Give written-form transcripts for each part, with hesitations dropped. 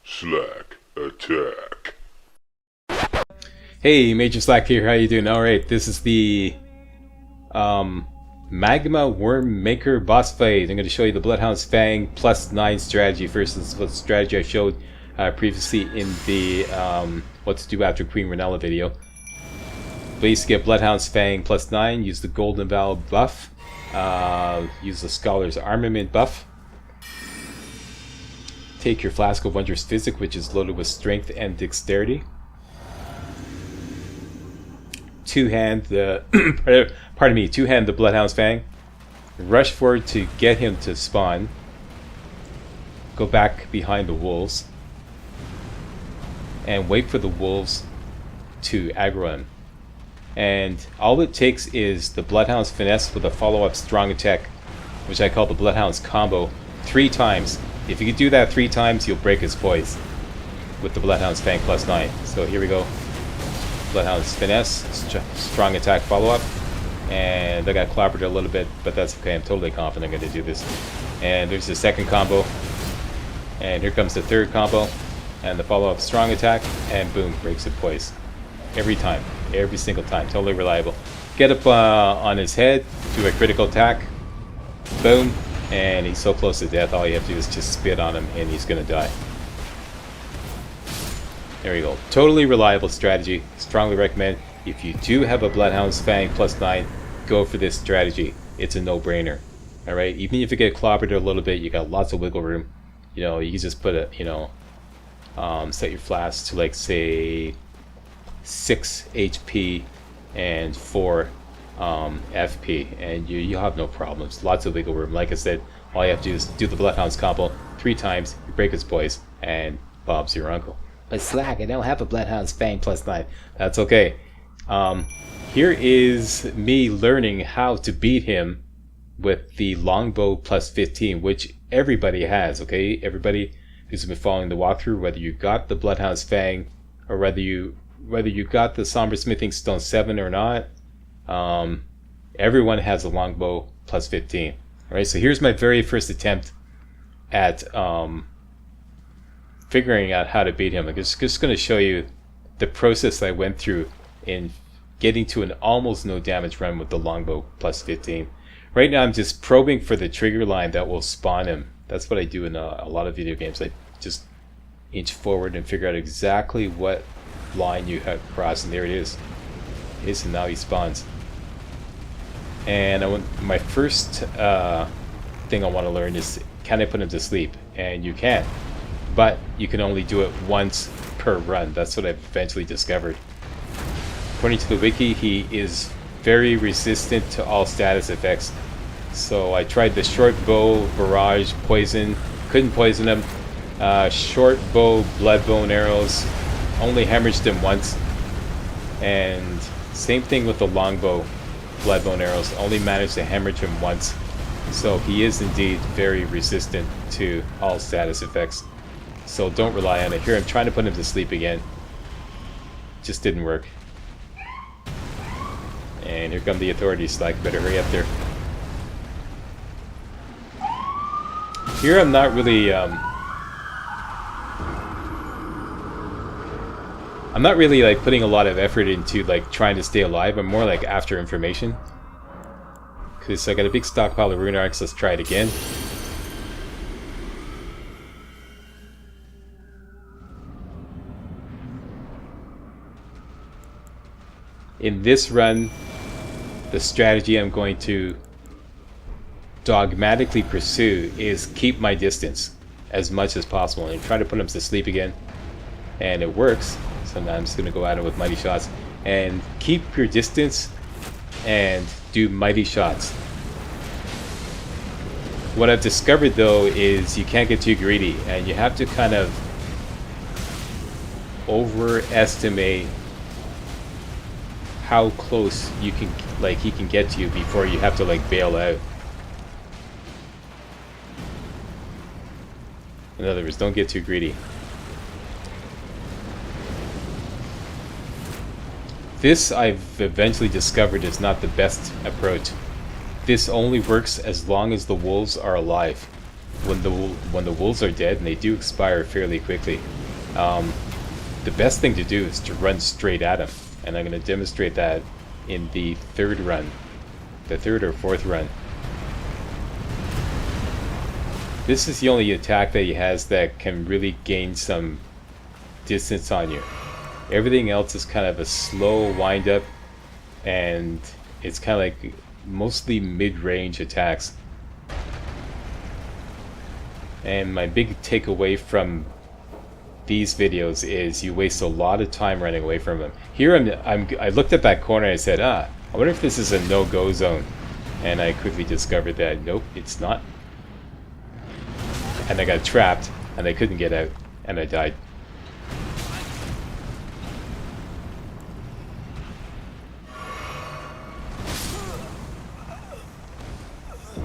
MajorSlackAttack. Hey, Major Slack here. How you doing? All right, this is the Magma Worm Maker boss fight. I'm going to show you the Bloodhound's Fang +9 strategy versus the strategy I showed previously in the what to do after Queen Renella video. Please get Bloodhound's Fang +9. Use the Golden Vow buff. Use the Scholar's Armament buff. Take your Flask of Wondrous Physic, which is loaded with Strength and Dexterity. Two-hand the two-hand the Bloodhound's Fang. Rush forward to get him to spawn. Go back behind the wolves. And wait for the wolves to aggro him. And all it takes is the Bloodhound's Finesse with a follow-up strong attack, which I call the Bloodhound's Combo, 3 times. If you can do that 3 times, you'll break his poise with the Bloodhound's Fang +9. So here we go. Bloodhound's Finesse, strong attack follow-up. And I got clobbered a little bit, but that's okay. I'm totally confident I'm going to do this. And there's the second combo. And here comes the third combo. And the follow-up strong attack. And boom, breaks his poise. Every time. Every single time. Totally reliable. Get up on his head. Do a critical attack. Boom. And he's so close to death, all you have to do is just spit on him and he's going to die. There you go. Totally reliable strategy. Strongly recommend. If you do have a Bloodhound's Fang +9, go for this strategy. It's a no-brainer. Alright? Even if you get clobbered a little bit, you got lots of wiggle room. You know, you can just put a, set your flask to, like, say 6 HP and 4 FP, and you'll have no problems. Lots of wiggle room. Like I said, all you have to do is do the Bloodhound's combo 3 times, you break his poise, and Bob's your uncle. But Slack, I don't have a Bloodhound's Fang +9. That's okay. Here is me learning how to beat him with the Longbow +15, which everybody has, okay? Everybody who's been following the walkthrough, whether you got the Bloodhound's Fang, or whether you got the Somber Smithing Stone 7 or not, everyone has a Longbow +15. Alright, so here's my very first attempt at figuring out how to beat him. I'm just going to show you the process I went through in getting to an almost no damage run with the Longbow +15. Right now I'm just probing for the trigger line that will spawn him. That's what I do in a lot of video games. I just inch forward and figure out exactly what line you have crossed, and there it is. And now he spawns. And my first thing I want to learn is, can I put him to sleep? And you can, but you can only do it once per run. That's what I've eventually discovered. According to the wiki, he is very resistant to all status effects. So I tried the short bow, barrage, poison, couldn't poison him. Short bow, blood bone arrows, only hemorrhaged him once. And same thing with the Longbow, blood bone arrows, only managed to hemorrhage him once. So he is indeed very resistant to all status effects. So don't rely on it. Here I'm trying to put him to sleep again. Just didn't work. And here come the authorities. Like, better hurry up there. Here I'm not really like putting a lot of effort into like trying to stay alive. I'm more like after information. Because I got a big stockpile of rune arcs. Let's try it again. In this run, the strategy I'm going to dogmatically pursue is keep my distance as much as possible and try to put him to sleep again. And it works. So now I'm just going to go at it with mighty shots. And keep your distance and do mighty shots. What I've discovered though is you can't get too greedy, and you have to kind of overestimate how close he can get to you before you have to like bail out. In other words, don't get too greedy. This I've eventually discovered is not the best approach. This only works as long as the wolves are alive. when the wolves are dead, and they do expire fairly quickly, the best thing to do is to run straight at them. And I'm going to demonstrate that in the third run, the third or fourth run. This is the only attack that he has that can really gain some distance on you. Everything else is kind of a slow wind up, and it's kind of like mostly mid-range attacks. And my big takeaway from these videos is you waste a lot of time running away from them. Here I looked at that corner and I said, I wonder if this is a no-go zone. And I quickly discovered that nope, it's not. And I got trapped and I couldn't get out and I died.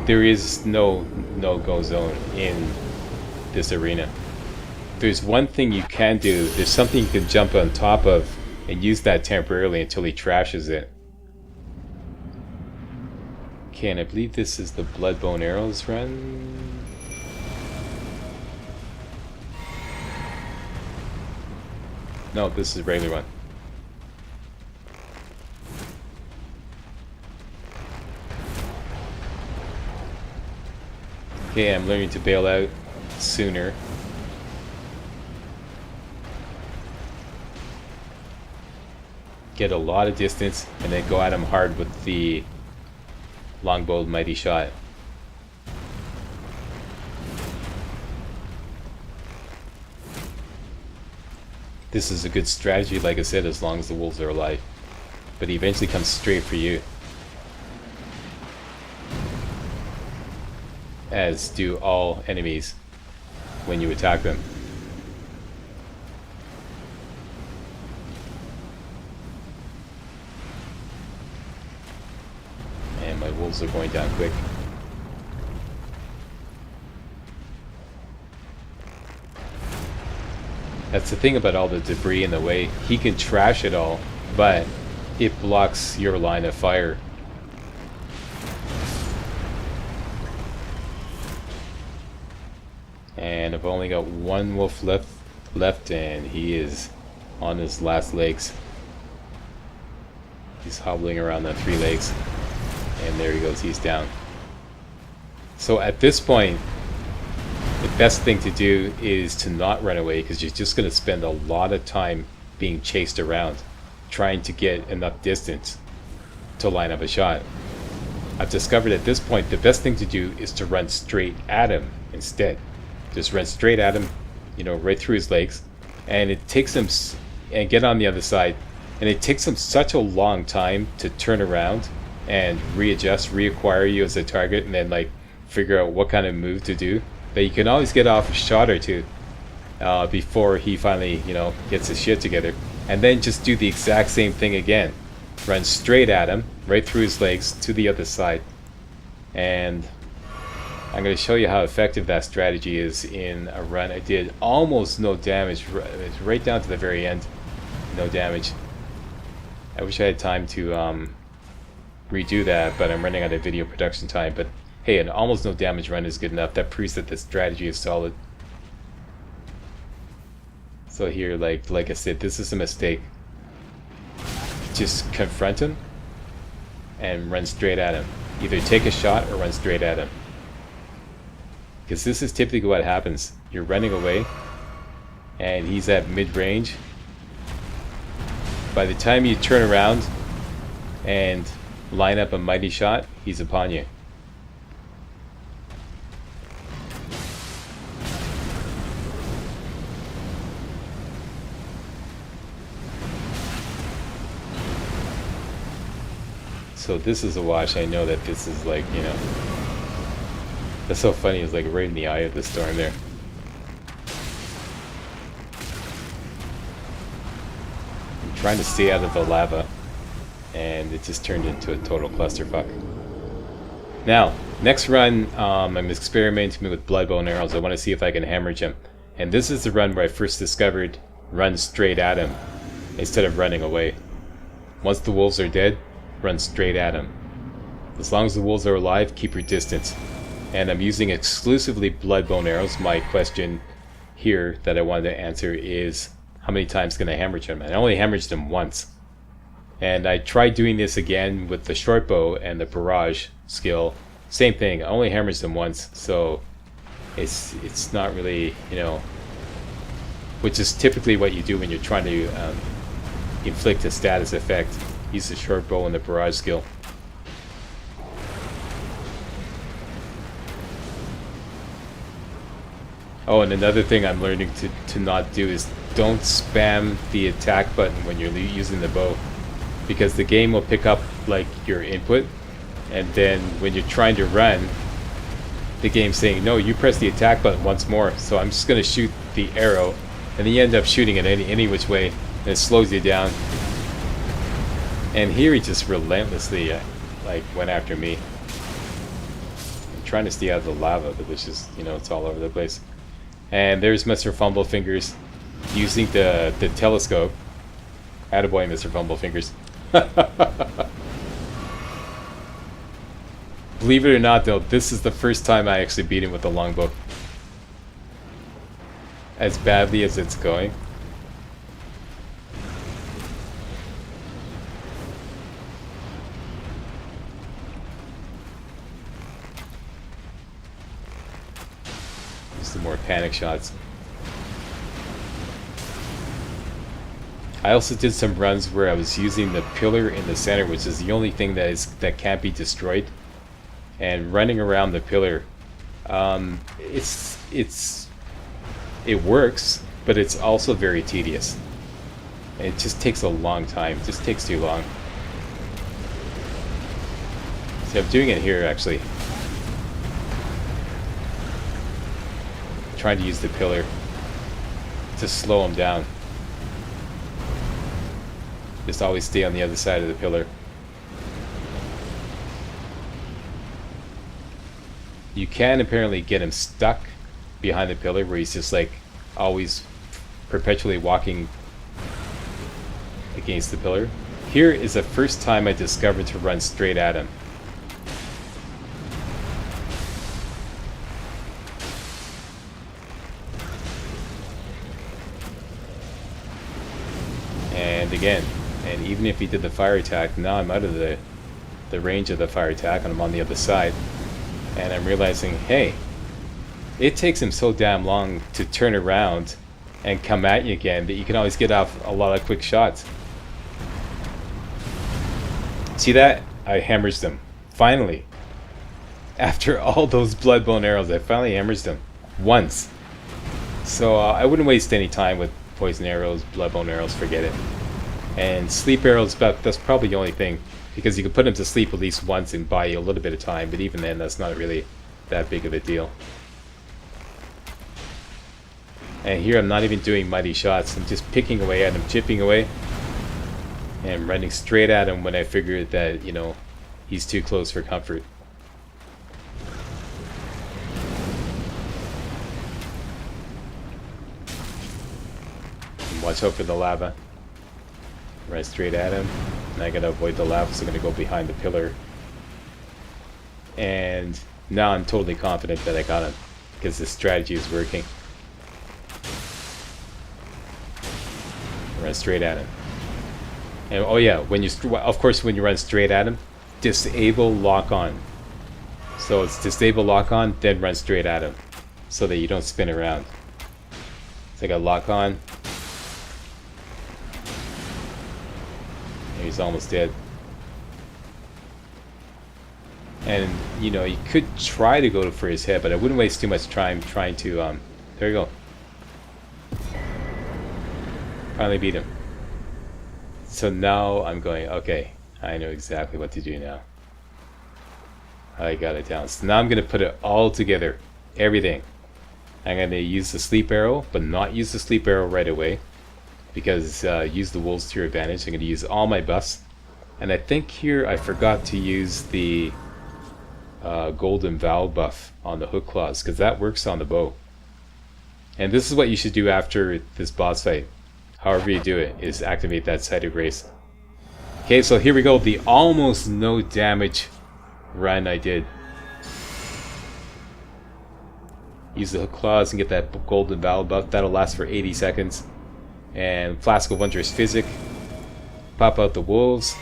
There is no no-go zone in this arena. There's one thing you can do. There's something you can jump on top of and use that temporarily until he trashes it. Okay, and I believe this is the Bloodbone Arrows run. No, this is a regular one. Okay, I'm learning to bail out sooner. Get a lot of distance and then go at him hard with the Longbow Mighty Shot. This is a good strategy, like I said, as long as the wolves are alive. But he eventually comes straight for you. As do all enemies when you attack them. And my wolves are going down quick. That's the thing about all the debris in the way. He can trash it all, but it blocks your line of fire. And I've only got one wolf left, and he is on his last legs. He's hobbling around on 3 legs. And there he goes, he's down. So at this point, the best thing to do is to not run away, because you're just going to spend a lot of time being chased around, trying to get enough distance to line up a shot. I've discovered at this point the best thing to do is to run straight at him instead. Just run straight at him, you know, right through his legs, and it takes him, and get on the other side, and it takes him such a long time to turn around and readjust, reacquire you as a target, and then like figure out what kind of move to do, that you can always get off a shot or two before he finally, you know, gets his shit together, and then just do the exact same thing again. Run straight at him, right through his legs to the other side, and I'm going to show you how effective that strategy is in a run. I did almost no damage, right down to the very end, no damage. I wish I had time to redo that, but I'm running out of video production time. But hey, an almost no damage run is good enough. That proves that this strategy is solid. So here, like I said, this is a mistake. Just confront him and run straight at him. Either take a shot or run straight at him. Because this is typically what happens. You're running away, and he's at mid-range. By the time you turn around and line up a mighty shot, he's upon you. So this is a wash. I know that this is like, you know, that's so funny. It's like right in the eye of the storm there. I'm trying to stay out of the lava, and it just turned into a total clusterfuck. Now, next run, I'm experimenting with Bloodbone Arrows. I want to see if I can hemorrhage him. And this is the run where I first discovered run straight at him instead of running away. Once the wolves are dead, run straight at him. As long as the wolves are alive, keep your distance. and I'm using exclusively Bloodbone arrows. My question here that I wanted to answer is, how many times can I hemorrhage him? I only hemorrhaged him once. And I tried doing this again with the short bow and the barrage skill. Same thing, I only hemorrhaged him once, so it's not really, you know, which is typically what you do when you're trying to inflict a status effect. Use the short bow and the barrage skill. Oh, and another thing I'm learning to not do is don't spam the attack button when you're using the bow, because the game will pick up like your input, and then when you're trying to run, the game's saying, no, you press the attack button once more. So I'm just going to shoot the arrow, and then you end up shooting it any which way, and it slows you down. And here he just relentlessly like went after me. I'm trying to stay out of the lava, but it's just, you know, it's all over the place. And there's Mr. Fumblefingers using the telescope. Attaboy, Mr. Fumblefingers. Believe it or not, though, this is the first time I actually beat him with the longbow. As badly as it's going. Some more panic shots. I also did some runs where I was using the pillar in the center, which is the only thing that can't be destroyed, and running around the pillar. It works, but it's also very tedious. It just takes a long time. It just takes too long. See, I'm doing it here actually. Trying to use the pillar to slow him down. Just always stay on the other side of the pillar. You can apparently get him stuck behind the pillar where he's just like always perpetually walking against the pillar. Here is the first time I discovered to run straight at him. And again, and even if he did the fire attack, now I'm out of the range of the fire attack and I'm on the other side. And I'm realizing, hey, it takes him so damn long to turn around and come at you again that you can always get off a lot of quick shots. See that? I hemorrhaged him. Finally. After all those Bloodbone arrows, I finally hemorrhaged him. Once. So I wouldn't waste any time with poison arrows, Bloodbone arrows, forget it. And sleep arrows, that's probably the only thing, because you can put him to sleep at least once and buy you a little bit of time, but even then that's not really that big of a deal. And here I'm not even doing mighty shots, I'm just picking away at him, chipping away, and running straight at him when I figure that, you know, he's too close for comfort. And watch out for the lava. Run straight at him, and I gotta avoid the lava, so I'm gonna go behind the pillar. And now I'm totally confident that I got him, because this strategy is working. Run straight at him. And oh yeah, when you of course when you run straight at him, disable lock on. So it's disable lock on, then run straight at him, so that you don't spin around. So I got lock on. He's almost dead. And you know, you could try to go for his head, but I wouldn't waste too much time trying to there you go. Finally beat him. So now I'm going, okay, I know exactly what to do now. I got it down. So now I'm gonna put it all together. Everything. I'm gonna use the sleep arrow, but not use the sleep arrow right away, because use the wolves to your advantage. I'm going to use all my buffs, and I think here I forgot to use the golden vow buff on the hook claws, because that works on the bow. And this is what you should do after this boss fight, however you do it, is activate that site of grace. Okay, so here we go, the almost no damage run I did. use the claws and get that golden valve buff. That'll last for 80 seconds. And Flask of Wondrous Physic. Pop out the wolves.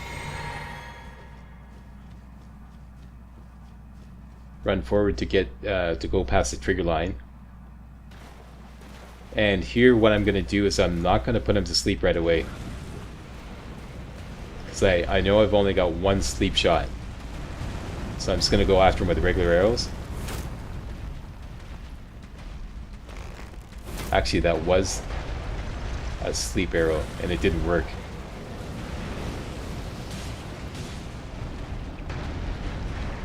Run forward to get to go past the trigger line. And here what I'm going to do is I'm not going to put him to sleep right away. Because I know I've only got one sleep shot. So I'm just going to go after him with regular arrows. Actually, that was a sleep arrow and it didn't work.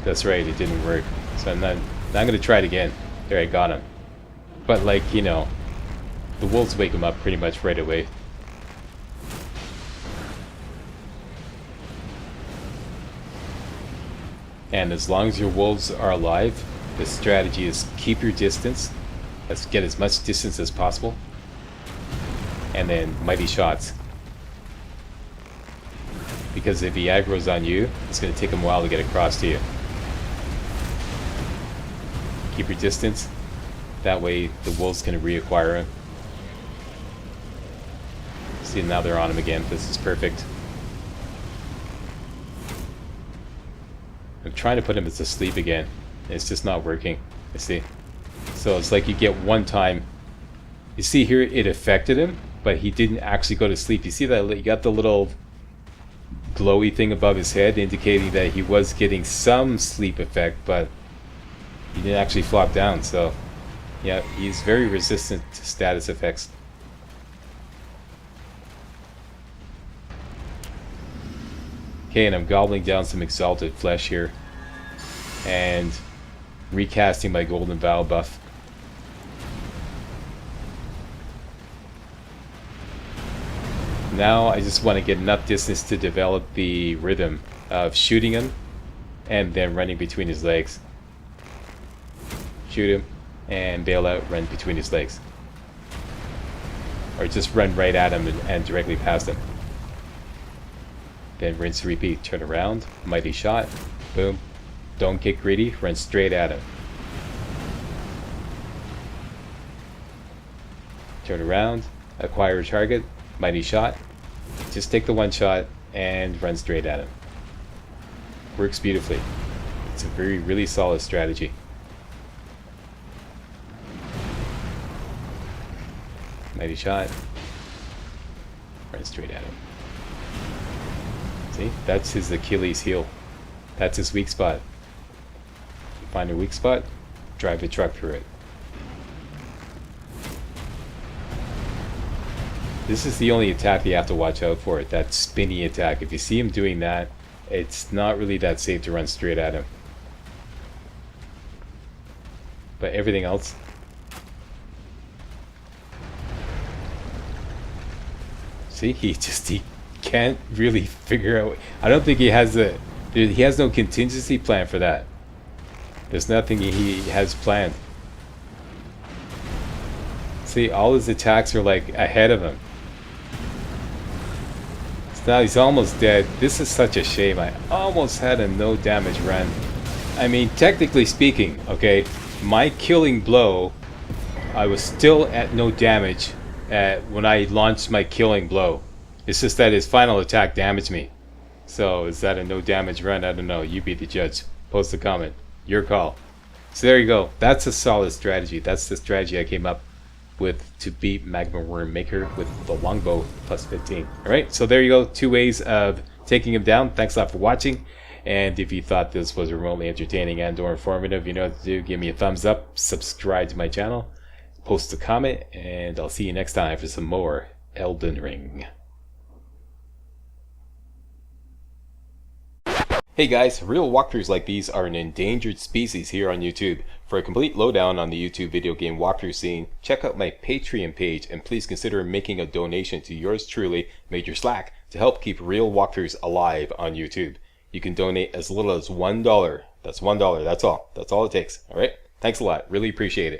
That's right, it didn't work. So I'm going to try it again. There, I got him. But like, you know, the wolves wake him up pretty much right away. And as long as your wolves are alive, the strategy is keep your distance. Let's get as much distance as possible. And then mighty shots. Because if he aggro's on you, it's going to take him a while to get across to you. Keep your distance. That way the wolves can reacquire him. See, now they're on him again. This is perfect. I'm trying to put him to sleep again. It's just not working. You see? So it's like you get one time. You see here, it affected him, but he didn't actually go to sleep. You see that? You got the little glowy thing above his head indicating that he was getting some sleep effect, but he didn't actually flop down. So yeah, he's very resistant to status effects. Okay, and I'm gobbling down some exalted flesh here and recasting my golden vow buff. Now I just want to get enough distance to develop the rhythm of shooting him and then running between his legs. Shoot him and bail out, run between his legs. Or just run right at him and directly past him. Then rinse, repeat, turn around, mighty shot, boom. Don't get greedy, run straight at him. Turn around, acquire a target, mighty shot. Just take the one shot and run straight at him. Works beautifully. It's a really solid strategy. Mighty shot. Run straight at him. See? That's his Achilles heel. That's his weak spot. You find a weak spot, drive a truck through it. This is the only attack you have to watch out for, that spinny attack. If you see him doing that, it's not really that safe to run straight at him. But everything else, see, he can't really figure out. I don't think he has no contingency plan for that. There's nothing he has planned. See, all his attacks are like ahead of him. So now he's almost dead. This is such a shame. I almost had a no damage run. I mean, technically speaking, okay, my killing blow, I was still at no damage when I launched my killing blow. It's just that his final attack damaged me. So is that a no damage run? I don't know. You be the judge. Post a comment. Your call. So there you go. That's a solid strategy. That's the strategy I came up with to beat Magma Worm Maker with the Longbow plus 15. Alright, so there you go. 2 ways of taking him down. Thanks a lot for watching. And if you thought this was remotely entertaining and or informative, you know what to do. Give me a thumbs up. Subscribe to my channel. Post a comment. And I'll see you next time for some more Elden Ring. Hey guys, real walkthroughs like these are an endangered species here on YouTube. For a complete lowdown on the YouTube video game walkthrough scene, check out my Patreon page and please consider making a donation to yours truly, MajorSlack, to help keep real walkthroughs alive on YouTube. You can donate as little as $1. That's $1, that's all. That's all it takes. Alright? Thanks a lot. Really appreciate it.